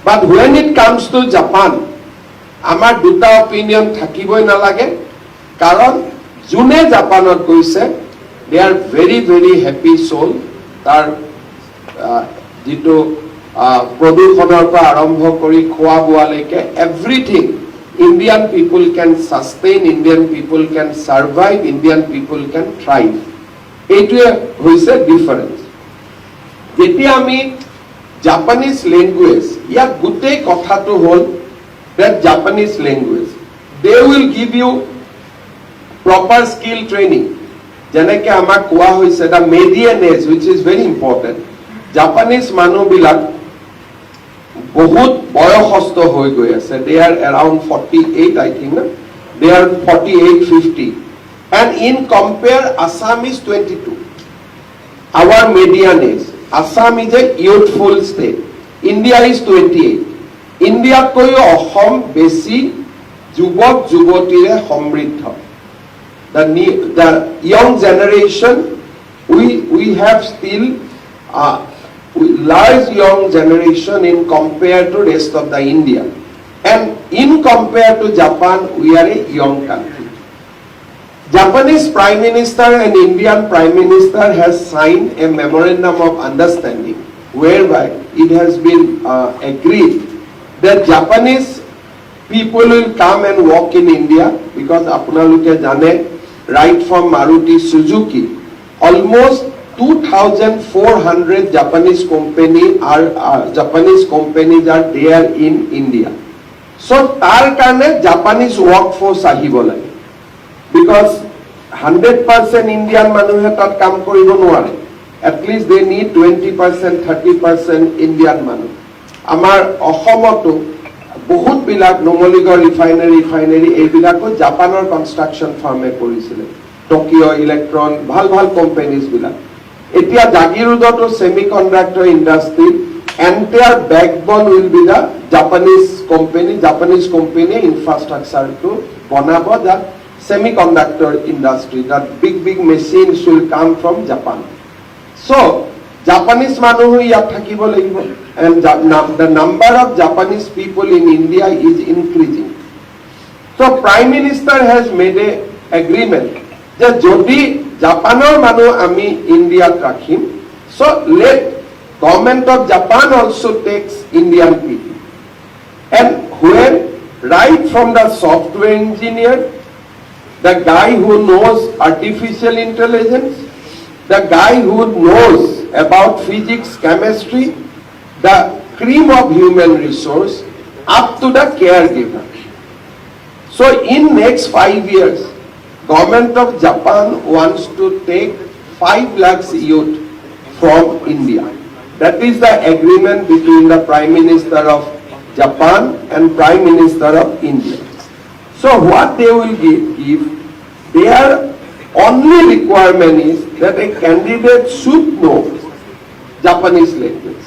But when it comes to Japan, আমাৰ দুটা opinion থাকিবই নালাগে, কাৰণ যোনে জাপানত গৈছে, they are very very happy soul. তাৰ যিটো প্ৰদূষণৰ পৰা আৰম্ভ কৰি খোৱা বোৱালৈকে everything Indian people can sustain, Indian people can survive, Indian people can thrive. এইটোৱে হৈছে ডিফাৰেন্স। যেতিয়া আমি জাপানিজ লেংগুৱেজ, ইয়াত গোটেই কথাটো হ'ল that Japanese language, they will give you proper skill training. যেনেকে আমাক কোৱা হৈছে the median age, which is very important. Japanese মানুহবিলাক বহুত বয়সস্থ হৈ গৈ আছে, they are around 48 I think, they are 48-50, and in compare Assam is 22. Our median age, Assam is a youthful state, India is 28. ইণ্ডিয়াতকৈও অসম বেছি যুৱক যুৱতীৰে সমৃদ্ধ। The young generation, we have still large young generation in compare to rest of the India, and in compare to Japan, we are a young country. Japanese Prime Minister and Indian Prime Minister has signed a memorandum of understanding whereby it has been agreed that Japanese people will come and work in India, because আপোনালোকে জানে right from Maruti Suzuki almost 2,400 Japanese companies are there in India. So তাৰ কাৰণে Japanese workforce আহিব লাগে, because 100% Indian মানুহে তাত কাম কৰিব নোৱাৰে, at least they need 20% 30% Indian মানুহ। আমাৰ অসমতো বহুত বিলাক নমলিগড় ৰিফাইনাৰী এইবিলাকো জাপানৰ কনষ্ট্ৰাকচন ফাৰ্মে কৰিছিলে, টকিঅ ইলেক্ট্ৰন ভাল ভাল কোম্পানীজ বিলাক। এতিয়া জাগিৰোডতো semiconductor industry entire backbone will be the Japanese company ইনফ্ৰাষ্ট্ৰাকচাৰটো বনাব, the semiconductor industry, that big machines will come from Japan. So Japanese মানুহ ইয়াত থাকিব লাগিব, and the number of Japanese people in India is increasing. So Prime Minister has made a agreement যে যদি জাপানৰ মানুহ আমি ইণ্ডিয়াত ৰাখিম, so let government of Japan also takes Indian people, and when right from the software engineer, the guy who knows artificial intelligence, the guy who knows about physics, chemistry, the cream of human resource, up to the caregiver. So in next 5 years, government of Japan wants to take 5 lakhs youth from India. That is the agreement between the Prime Minister of Japan and Prime Minister of India. So what they will give, their only requirement is that a candidate should know Japanese language.